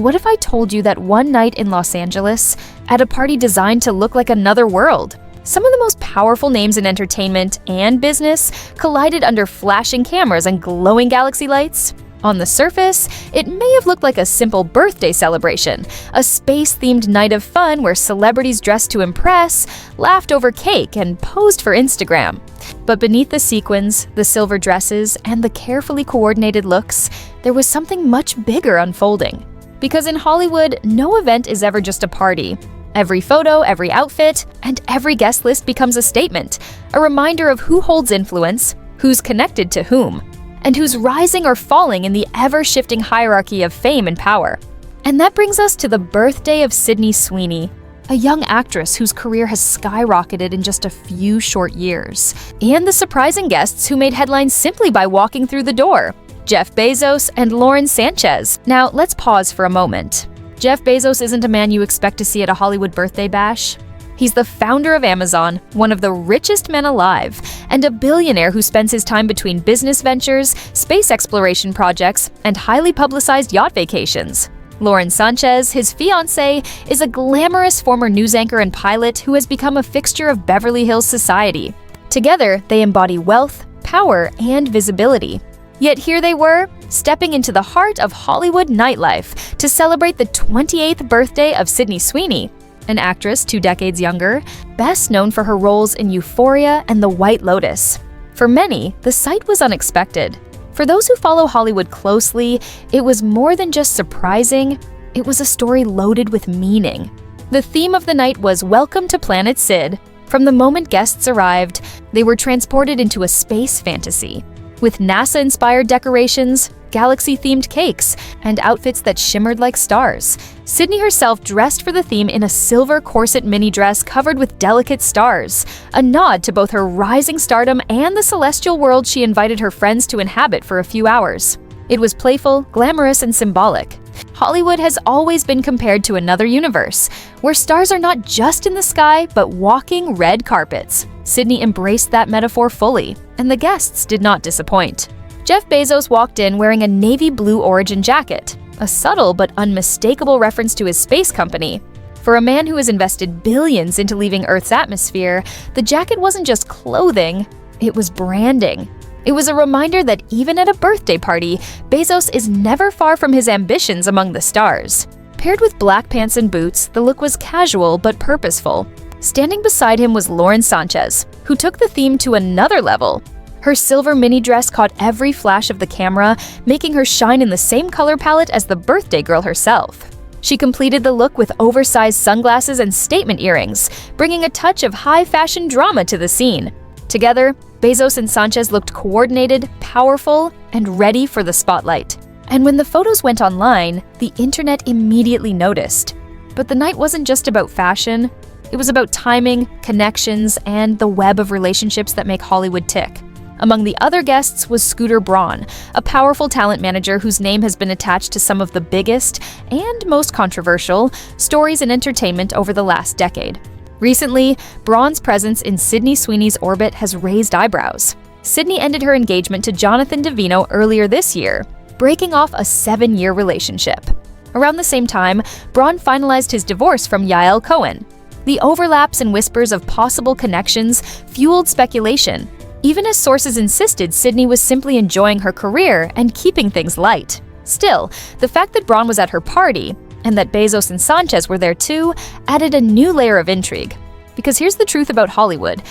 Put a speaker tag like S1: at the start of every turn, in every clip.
S1: What if I told you that one night in Los Angeles, at a party designed to look like another world, some of the most powerful names in entertainment and business collided under flashing cameras and glowing galaxy lights? On the surface, it may have looked like a simple birthday celebration, a space-themed night of fun where celebrities dressed to impress, laughed over cake, and posed for Instagram. But beneath the sequins, the silver dresses, and the carefully coordinated looks, there was something much bigger unfolding. Because in Hollywood, no event is ever just a party. Every photo, every outfit, and every guest list becomes a statement, a reminder of who holds influence, who's connected to whom, and who's rising or falling in the ever-shifting hierarchy of fame and power. And that brings us to the birthday of Sydney Sweeney, a young actress whose career has skyrocketed in just a few short years, and the surprising guests who made headlines simply by walking through the door: Jeff Bezos and Sánchez. Now, let's pause for a moment. Jeff Bezos isn't a man you expect to see at a Hollywood birthday bash. He's the founder of Amazon, one of the richest men alive, and a billionaire who spends his time between business ventures, space exploration projects, and highly publicized yacht vacations. Sánchez, his fiancée, is a glamorous former news anchor and pilot who has become a fixture of Beverly Hills society. Together, they embody wealth, power, and visibility. Yet here they were, stepping into the heart of Hollywood nightlife to celebrate the 28th birthday of Sydney Sweeney, an actress 2 decades younger, best known for her roles in Euphoria and The White Lotus. For many, the sight was unexpected. For those who follow Hollywood closely, it was more than just surprising, it was a story loaded with meaning. The theme of the night was Welcome to Planet Sid. From the moment guests arrived, they were transported into a space fantasy, with NASA-inspired decorations, galaxy-themed cakes, and outfits that shimmered like stars. Sydney herself dressed for the theme in a silver corset mini dress covered with delicate stars, a nod to both her rising stardom and the celestial world she invited her friends to inhabit for a few hours. It was playful, glamorous, and symbolic. Hollywood has always been compared to another universe, where stars are not just in the sky, but walking red carpets. Sydney embraced that metaphor fully, and the guests did not disappoint. Jeff Bezos walked in wearing a navy blue origin jacket, a subtle but unmistakable reference to his space company. For a man who has invested billions into leaving Earth's atmosphere, the jacket wasn't just clothing, it was branding. It was a reminder that even at a birthday party, Bezos is never far from his ambitions among the stars. Paired with black pants and boots, the look was casual but purposeful. Standing beside him was Sánchez, who took the theme to another level. Her silver mini dress caught every flash of the camera, making her shine in the same color palette as the birthday girl herself. She completed the look with oversized sunglasses and statement earrings, bringing a touch of high-fashion drama to the scene. Together, Bezos and Sánchez looked coordinated, powerful, and ready for the spotlight. And when the photos went online, the internet immediately noticed. But the night wasn't just about fashion. It was about timing, connections, and the web of relationships that make Hollywood tick. Among the other guests was Scooter Braun, a powerful talent manager whose name has been attached to some of the biggest and most controversial stories in entertainment over the last decade. Recently, Braun's presence in Sydney Sweeney's orbit has raised eyebrows. Sydney ended her engagement to Jonathan Davino earlier this year, breaking off a 7-year relationship. Around the same time, Braun finalized his divorce from Yael Cohen. The overlaps and whispers of possible connections fueled speculation, even as sources insisted Sydney was simply enjoying her career and keeping things light. Still, the fact that Braun was at her party, and that Bezos and Sánchez were there too, added a new layer of intrigue. Because here's the truth about Hollywood.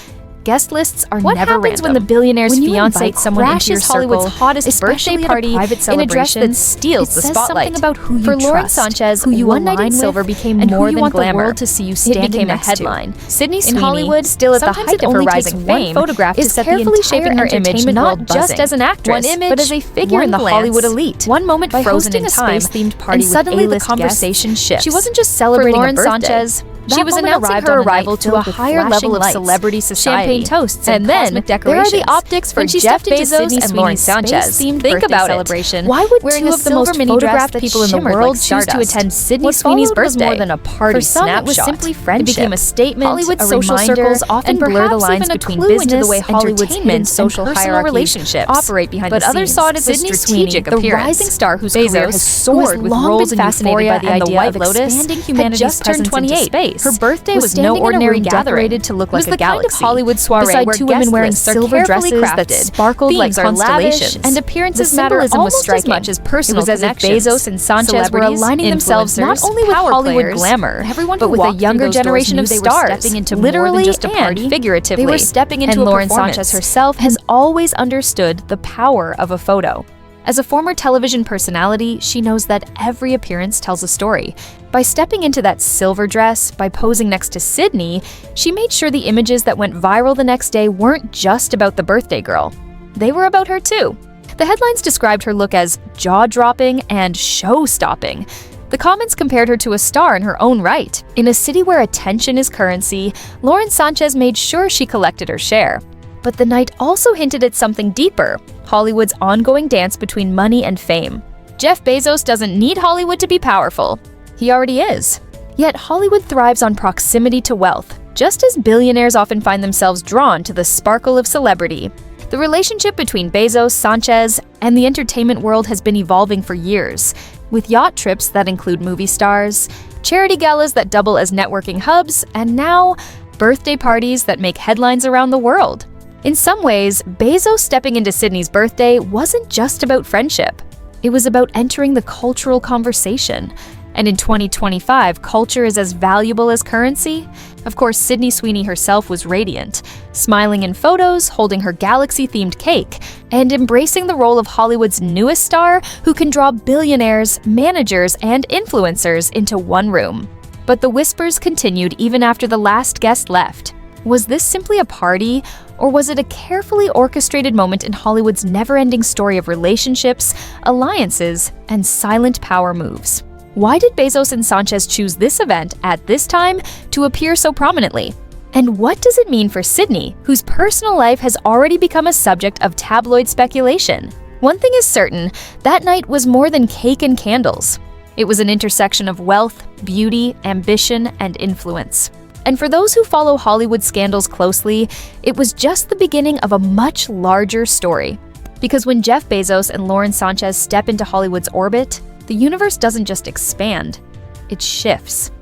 S1: Guest lists are never random. What happens when the billionaire's fiancé crashes Hollywood's hottest birthday party in a dress that steals the spotlight? About who you trust, Sánchez, who you one night in silver became more than glamour. To see you it became a headline. Sydney Sweeney, in Hollywood, still at the height of her rising fame, is carefully shaping her image not just as an actress, but as a figure in the Hollywood elite. One moment frozen in time, and suddenly the conversation shifts. She wasn't just celebrating a birthday. She was announcing her arrival to a higher level of celebrity society, champagne toasts, and then there are the optics for Jeff Bezos and Lauren Sanchez. Think about celebration. Why would two of the most photographed people in the world choose to attend Sydney Sweeney's birthday? More than a party snapshot. It was simply friendship. It became a statement. Hollywood's social circles often blur the lines between business, the way Hollywood's hidden social relationships operate behind the scenes. But others saw it as a strategic appearance. The rising star whose career has soared with roles in Euphoria by the idea of expanding humanity's presence into space. Her birthday was no ordinary gathering. To look like a galaxy. Hollywood soiree where two women wearing silver dresses that sparkled like constellations, and appearances matter almost as much as personal connections. It was as if Bezos and Sanchez were aligning themselves not only with Hollywood glamour, but with a younger generation of stars, literally and figuratively. They were stepping into a performance. And Lauren Sanchez herself has always understood the power of a photo. As a former television personality, she knows that every appearance tells a story. By stepping into that silver dress, by posing next to Sydney, she made sure the images that went viral the next day weren't just about the birthday girl. They were about her too. The headlines described her look as jaw-dropping and show-stopping. The comments compared her to a star in her own right. In a city where attention is currency, Lauren Sanchez made sure she collected her share. But the night also hinted at something deeper: Hollywood's ongoing dance between money and fame. Jeff Bezos doesn't need Hollywood to be powerful. He already is. Yet Hollywood thrives on proximity to wealth, just as billionaires often find themselves drawn to the sparkle of celebrity. The relationship between Bezos, Sanchez, and the entertainment world has been evolving for years, with yacht trips that include movie stars, charity galas that double as networking hubs, and now birthday parties that make headlines around the world. In some ways, Bezos stepping into Sydney's birthday wasn't just about friendship. It was about entering the cultural conversation. And in 2025, culture is as valuable as currency. Of course, Sydney Sweeney herself was radiant, smiling in photos, holding her galaxy-themed cake, and embracing the role of Hollywood's newest star who can draw billionaires, managers, and influencers into one room. But the whispers continued even after the last guest left. Was this simply a party, or was it a carefully orchestrated moment in Hollywood's never-ending story of relationships, alliances, and silent power moves? Why did Bezos and Sanchez choose this event at this time to appear so prominently? And what does it mean for Sydney, whose personal life has already become a subject of tabloid speculation? One thing is certain, that night was more than cake and candles. It was an intersection of wealth, beauty, ambition, and influence. And for those who follow Hollywood scandals closely, it was just the beginning of a much larger story. Because when Jeff Bezos and Lauren Sanchez step into Hollywood's orbit, the universe doesn't just expand, it shifts.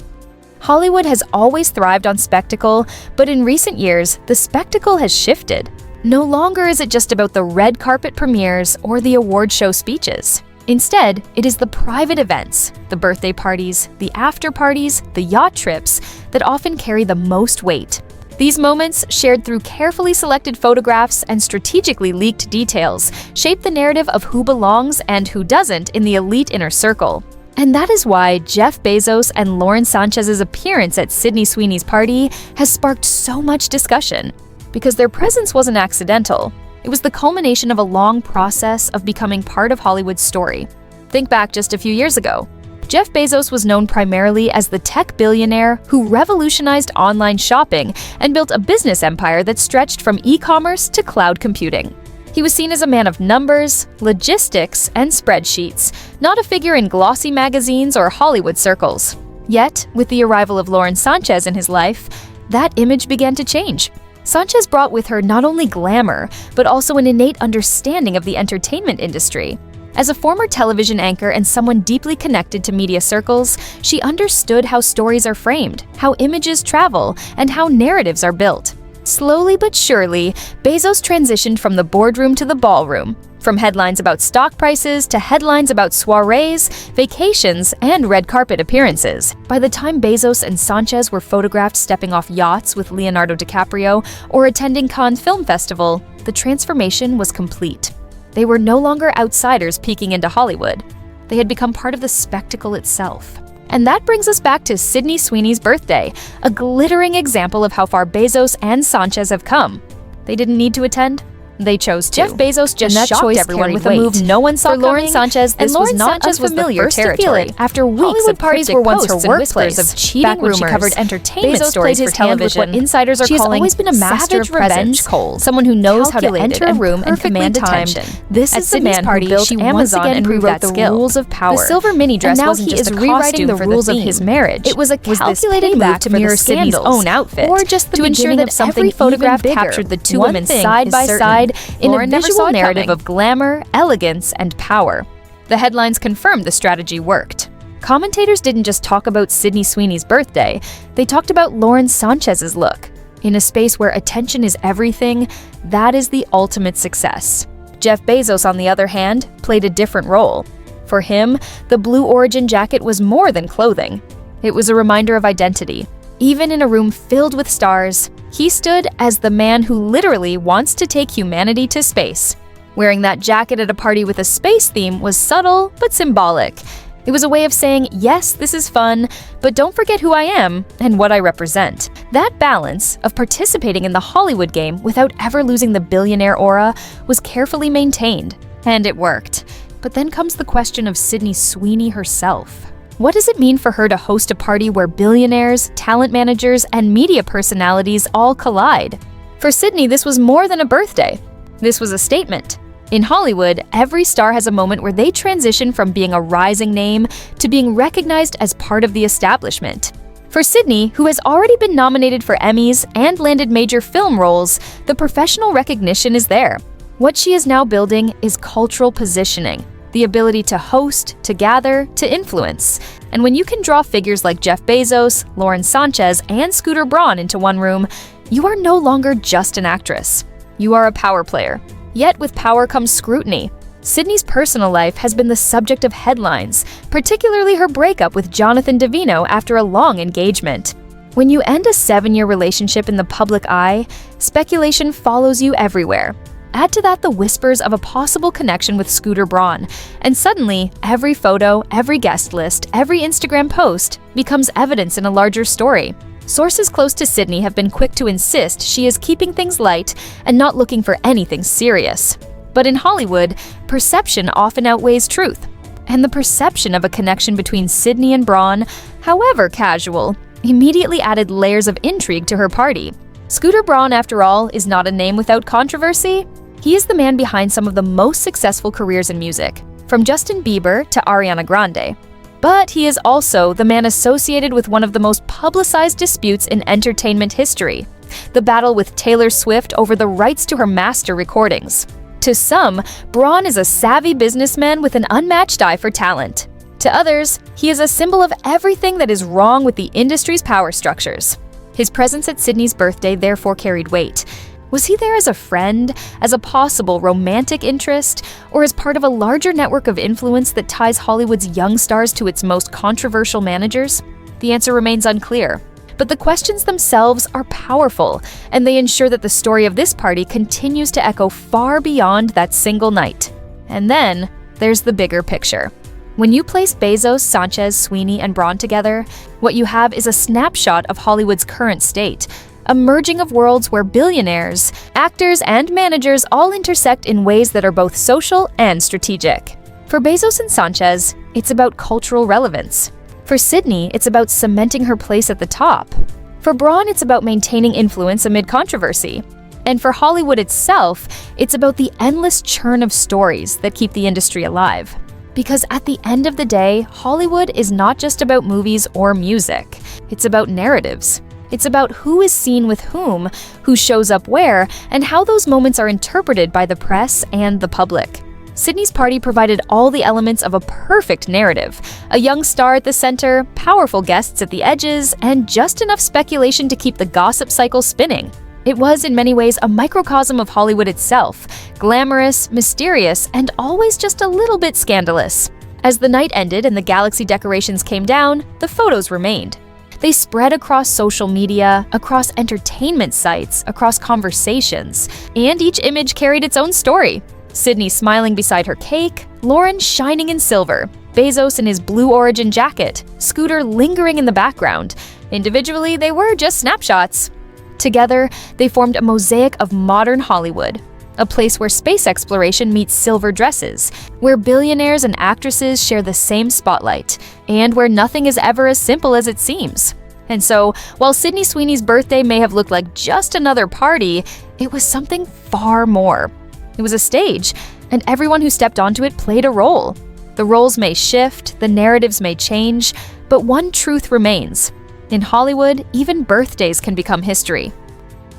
S1: Hollywood has always thrived on spectacle, but in recent years, the spectacle has shifted. No longer is it just about the red carpet premieres or the award show speeches. Instead, it is the private events, the birthday parties, the after parties, the yacht trips that often carry the most weight. These moments, shared through carefully selected photographs and strategically leaked details, shape the narrative of who belongs and who doesn't in the elite inner circle. And that is why Jeff Bezos and Lauren Sanchez's appearance at Sydney Sweeney's party has sparked so much discussion. Because their presence wasn't accidental. It was the culmination of a long process of becoming part of Hollywood's story. Think back just a few years ago. Jeff Bezos was known primarily as the tech billionaire who revolutionized online shopping and built a business empire that stretched from e-commerce to cloud computing. He was seen as a man of numbers, logistics, and spreadsheets, not a figure in glossy magazines or Hollywood circles. Yet, with the arrival of Lauren Sanchez in his life, that image began to change. Sanchez brought with her not only glamour, but also an innate understanding of the entertainment industry. As a former television anchor and someone deeply connected to media circles, she understood how stories are framed, how images travel, and how narratives are built. Slowly but surely, Bezos transitioned from the boardroom to the ballroom, from headlines about stock prices to headlines about soirees, vacations, and red carpet appearances. By the time Bezos and Sanchez were photographed stepping off yachts with Leonardo DiCaprio or attending Cannes Film Festival, the transformation was complete. They were no longer outsiders peeking into Hollywood. They had become part of the spectacle itself. And that brings us back to Sydney Sweeney's birthday, a glittering example of how far Bezos and Sanchez have come. They didn't need to attend. They chose to. Jeff Bezos just shocked everyone with a move no one saw coming. For Lauren Sánchez, this was not just unfamiliar territory. After weeks of parties were once her workplace of cheating rumors. She covered entertainment stories for television. What insiders are calling always been a master of revenge, someone who knows how to enter a room and command attention. This is the man who built Amazon and rewrote the rules of power. The silver mini dress wasn't just a costume for the rules of his marriage. It was a calculated move to mirror Sydney's own outfit, or just to ensure that every photograph captured the two women side by side in a visual narrative of glamour, elegance, and power. The headlines confirmed the strategy worked. Commentators didn't just talk about Sydney Sweeney's birthday, they talked about Lauren Sánchez's look. In a space where attention is everything, that is the ultimate success. Jeff Bezos, on the other hand, played a different role. For him, the Blue Origin jacket was more than clothing. It was a reminder of identity. Even in a room filled with stars, he stood as the man who literally wants to take humanity to space. Wearing that jacket at a party with a space theme was subtle but symbolic. It was a way of saying, yes, this is fun, but don't forget who I am and what I represent. That balance of participating in the Hollywood game without ever losing the billionaire aura was carefully maintained, and it worked. But then comes the question of Sydney Sweeney herself. What does it mean for her to host a party where billionaires, talent managers, and media personalities all collide? For Sydney, this was more than a birthday. This was a statement. In Hollywood, every star has a moment where they transition from being a rising name to being recognized as part of the establishment. For Sydney, who has already been nominated for Emmys and landed major film roles, the professional recognition is there. What she is now building is cultural positioning. The ability to host, to gather, to influence. And when you can draw figures like Jeff Bezos, Lauren Sánchez, and Scooter Braun into one room, you are no longer just an actress. You are a power player. Yet with power comes scrutiny. Sydney's personal life has been the subject of headlines, particularly her breakup with Jonathan Davino after a long engagement. When you end a 7-year relationship in the public eye, speculation follows you everywhere. Add to that the whispers of a possible connection with Scooter Braun, and suddenly, every photo, every guest list, every Instagram post becomes evidence in a larger story. Sources close to Sydney have been quick to insist she is keeping things light and not looking for anything serious. But in Hollywood, perception often outweighs truth. And the perception of a connection between Sydney and Braun, however casual, immediately added layers of intrigue to her party. Scooter Braun, after all, is not a name without controversy. He is the man behind some of the most successful careers in music, from Justin Bieber to Ariana Grande. But he is also the man associated with one of the most publicized disputes in entertainment history, the battle with Taylor Swift over the rights to her master recordings. To some, Braun is a savvy businessman with an unmatched eye for talent. To others, he is a symbol of everything that is wrong with the industry's power structures. His presence at Sydney's birthday therefore carried weight. Was he there as a friend, as a possible romantic interest, or as part of a larger network of influence that ties Hollywood's young stars to its most controversial managers? The answer remains unclear. But the questions themselves are powerful, and they ensure that the story of this party continues to echo far beyond that single night. And then, there's the bigger picture. When you place Bezos, Sánchez, Sweeney, and Braun together, what you have is a snapshot of Hollywood's current state, a merging of worlds where billionaires, actors, and managers all intersect in ways that are both social and strategic. For Bezos and Sánchez, it's about cultural relevance. For Sydney, it's about cementing her place at the top. For Braun, it's about maintaining influence amid controversy. And for Hollywood itself, it's about the endless churn of stories that keep the industry alive. Because at the end of the day, Hollywood is not just about movies or music. It's about narratives. It's about who is seen with whom, who shows up where, and how those moments are interpreted by the press and the public. Sydney's party provided all the elements of a perfect narrative. A young star at the center, powerful guests at the edges, and just enough speculation to keep the gossip cycle spinning. It was, in many ways, a microcosm of Hollywood itself, glamorous, mysterious, and always just a little bit scandalous. As the night ended and the galaxy decorations came down, the photos remained. They spread across social media, across entertainment sites, across conversations, and each image carried its own story. Sydney smiling beside her cake, Lauren shining in silver, Bezos in his Blue Origin jacket, Scooter lingering in the background. Individually, they were just snapshots. Together, they formed a mosaic of modern Hollywood. a place where space exploration meets silver dresses, where billionaires and actresses share the same spotlight, and where nothing is ever as simple as it seems. And so, while Sydney Sweeney's birthday may have looked like just another party, it was something far more. It was a stage, and everyone who stepped onto it played a role. The roles may shift, the narratives may change, but one truth remains. In Hollywood, even birthdays can become history.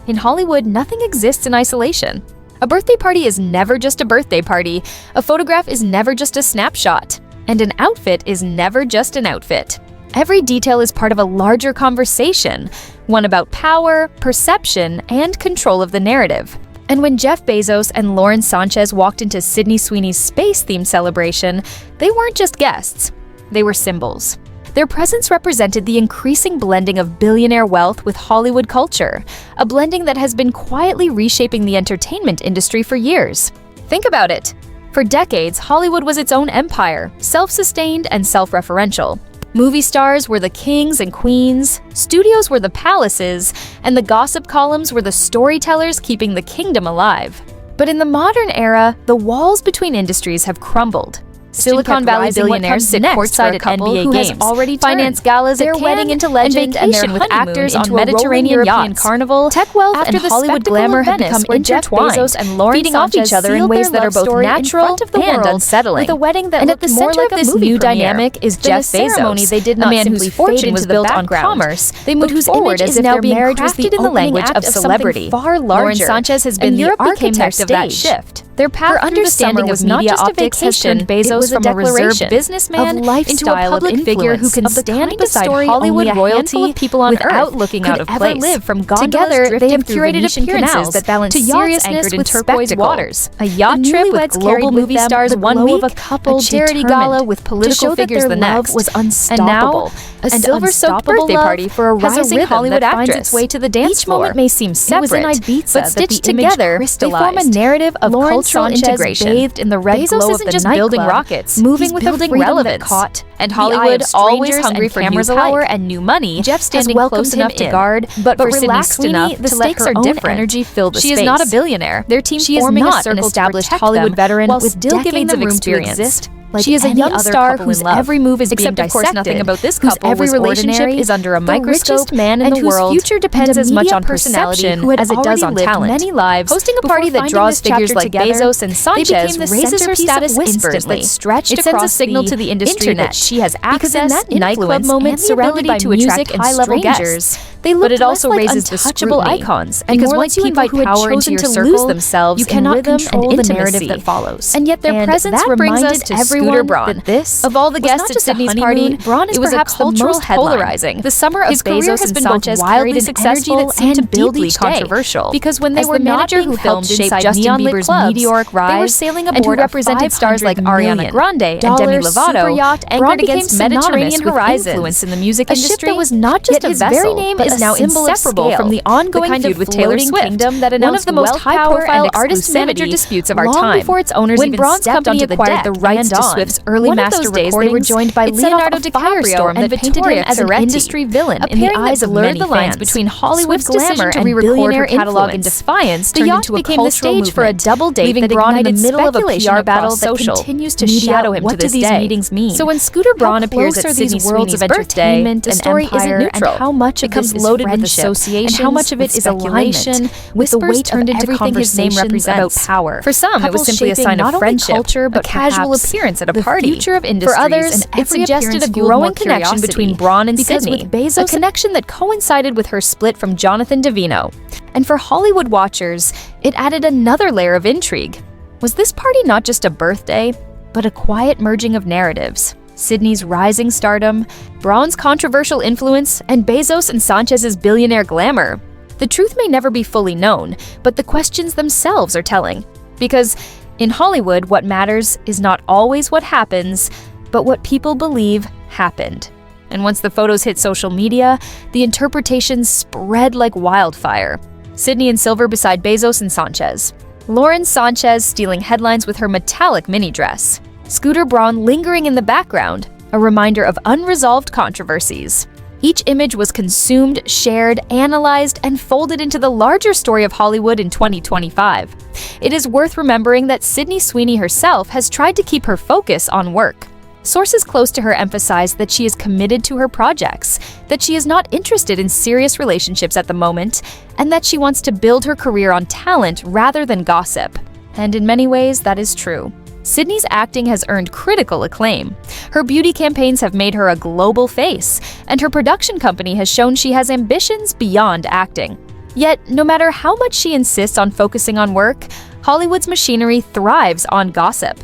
S1: In Hollywood, nothing exists in isolation. A birthday party is never just a birthday party, a photograph is never just a snapshot, and an outfit is never just an outfit. Every detail is part of a larger conversation, one about power, perception, and control of the narrative. And when Jeff Bezos and Lauren Sánchez walked into Sydney Sweeney's space-themed celebration, they weren't just guests, they were symbols. Their presence represented the increasing blending of billionaire wealth with Hollywood culture, a blending that has been quietly reshaping the entertainment industry for years. Think about it. For decades, Hollywood was its own empire, self-sustained and self-referential. Movie stars were the kings and queens, studios were the palaces, and the gossip columns were the storytellers keeping the kingdom alive. But in the modern era, the walls between industries have crumbled. Silicon Valley billionaires sit courtside at NBA games, finance galas at wedding into legend, and vacation with actors on Mediterranean yachts. Carnival, tech wealth, and Hollywood glamour have become intertwined, Bezos and Lauren feeding off each other in ways that are both natural and unsettling. With a wedding that looked more like a movie dynamic is Jeff Bezos, a man whose fortune was built on commerce, but whose image is now being crafted in the language of celebrity. Lauren Sánchez has been the architect of that shift. Their path through the summer was not just a vacation. Bezos from a reserved businessman into a public figure who can stand beside Hollywood royalty of people on Earth looking out of place. Live from together, they have curated appearances that balance seriousness with turquoise waters. A yacht trip with global movie stars one week, a charity gala with political figures the next, was unstoppable. And now, a silver-soaked birthday party for a rising Hollywood actress. Way to the dance floor. Each moment may seem separate, but stitched together, they form a narrative of cultural integration. Bathed in the red glow of the nightclub, building rockets, moving with building relevance, and Hollywood always hungry for new power and new money. Jeff standing close enough to guard, but relaxed enough to let her own energy fill the space. She is not a billionaire. Their team forming a circle established Hollywood veteran with still giving them room to exist. She is a young star whose every move is being dissected, of course nothing about this couple whose every relationship is under a microscope, man in the world, whose future depends as much on personality as it does on talent. Many lives, hosting a party that draws figures like Bezos and Sánchez raises her status instantly. It sends a signal to the industry that she has access, nightclub moments surrounded by to attract high-level guests. But it also raises the touchable icons, because once you invite power into your circle, themselves, you cannot control the narrative that follows. And yet their presence brings us to Scooter Braun. Of all the guests at Sydney's party, Braun is perhaps the most polarizing. The summer of Bezos and Sánchez wildly successful and deeply controversial, because when they were manager who filmed inside Justin Bieber's meteoric rise, they were sailing aboard represented stars like Ariana Grande and Demi Lovato, yacht anchored against Mediterranean horizons. Influence in the music industry, a ship that was not just a vessel, but is now inseparable from the ongoing feud with Taylor Swift, that one of the most high-profile artist-manager disputes of our time. Before its owners even stepped onto the deck the rights to Swift's early master recordings, they were joined by Leonardo DiCaprio and painted him as an industry villain in the eyes of many fans. Between Hollywood's glamour and billionaire catalog in defiance, the yacht became the stage for a double date that ignited in the middle of a PR battle that continues to shadow him to this day. So when Scooter Braun appears at Sydney Sweeney's birthday, the story isn't neutral. How much becomes loaded with association, and how much of it is speculation, with the weight turned into everything his name represents about power. For some, it was simply a sign of friendship, culture, but a casual appearance at a party. Future of industries. For others, it suggested a growing connection between Braun and Sydney, with Bezos, a connection that coincided with her split from Jonathan Davino. And for Hollywood watchers, it added another layer of intrigue. Was this party not just a birthday, but a quiet merging of narratives? Sydney's rising stardom, Braun's controversial influence, and Bezos and Sánchez's billionaire glamour. The truth may never be fully known, but the questions themselves are telling. Because in Hollywood, what matters is not always what happens, but what people believe happened. And once the photos hit social media, the interpretations spread like wildfire. Sydney in silver beside Bezos and Sánchez. Lauren Sánchez stealing headlines with her metallic mini dress. Scooter Braun lingering in the background, a reminder of unresolved controversies. Each image was consumed, shared, analyzed, and folded into the larger story of Hollywood in 2025. It is worth remembering that Sydney Sweeney herself has tried to keep her focus on work. Sources close to her emphasize that she is committed to her projects, that she is not interested in serious relationships at the moment, and that she wants to build her career on talent rather than gossip. And in many ways, that is true. Sydney's acting has earned critical acclaim. Her beauty campaigns have made her a global face, and her production company has shown she has ambitions beyond acting. Yet, no matter how much she insists on focusing on work, Hollywood's machinery thrives on gossip.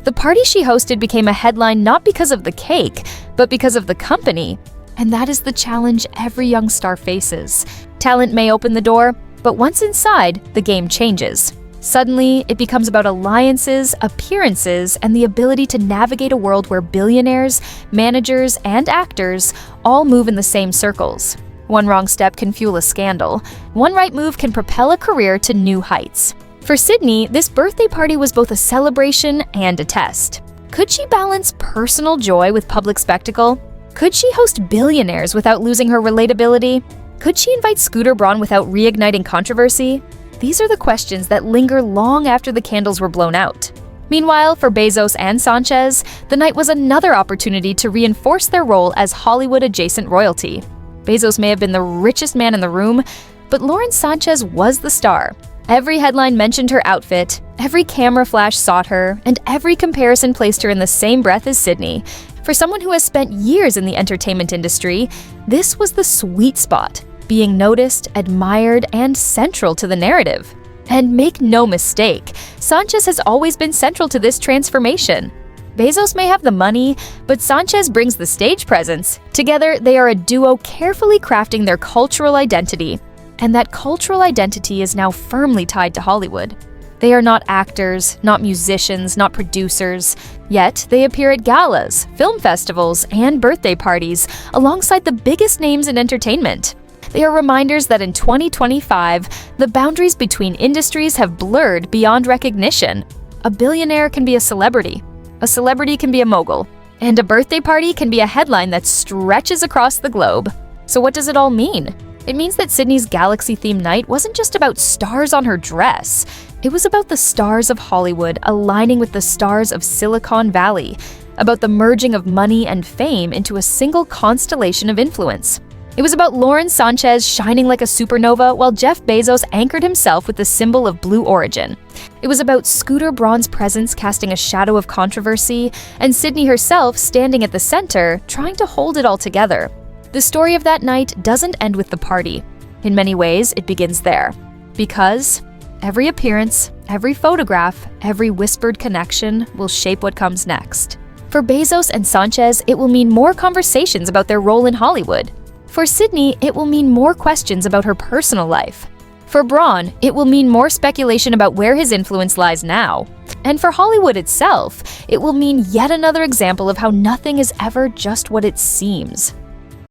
S1: The party she hosted became a headline not because of the cake, but because of the company. And that is the challenge every young star faces. Talent may open the door, but once inside, the game changes. Suddenly, it becomes about alliances, appearances, and the ability to navigate a world where billionaires, managers, and actors all move in the same circles. One wrong step can fuel a scandal. One right move can propel a career to new heights. For Sydney, this birthday party was both a celebration and a test. Could she balance personal joy with public spectacle? Could she host billionaires without losing her relatability? Could she invite Scooter Braun without reigniting controversy? These are the questions that linger long after the candles were blown out. Meanwhile, for Bezos and Sánchez, the night was another opportunity to reinforce their role as Hollywood-adjacent royalty. Bezos may have been the richest man in the room, but Lauren Sánchez was the star. Every headline mentioned her outfit, every camera flash sought her, and every comparison placed her in the same breath as Sydney. For someone who has spent years in the entertainment industry, this was the sweet spot, being noticed, admired, and central to the narrative. And make no mistake, Sánchez has always been central to this transformation. Bezos may have the money, but Sánchez brings the stage presence. Together, they are a duo carefully crafting their cultural identity. And that cultural identity is now firmly tied to Hollywood. They are not actors, not musicians, not producers. Yet, they appear at galas, film festivals, and birthday parties alongside the biggest names in entertainment. They are reminders that in 2025, the boundaries between industries have blurred beyond recognition. A billionaire can be a celebrity can be a mogul, and a birthday party can be a headline that stretches across the globe. So what does it all mean? It means that Sydney's galaxy-themed night wasn't just about stars on her dress. It was about the stars of Hollywood aligning with the stars of Silicon Valley, about the merging of money and fame into a single constellation of influence. It was about Lauren Sánchez shining like a supernova while Jeff Bezos anchored himself with the symbol of Blue Origin. It was about Scooter Braun's presence casting a shadow of controversy, and Sydney herself standing at the center, trying to hold it all together. The story of that night doesn't end with the party. In many ways, it begins there. Because every appearance, every photograph, every whispered connection will shape what comes next. For Bezos and Sánchez, it will mean more conversations about their role in Hollywood. For Sydney, it will mean more questions about her personal life. For Braun, it will mean more speculation about where his influence lies now. And for Hollywood itself, it will mean yet another example of how nothing is ever just what it seems.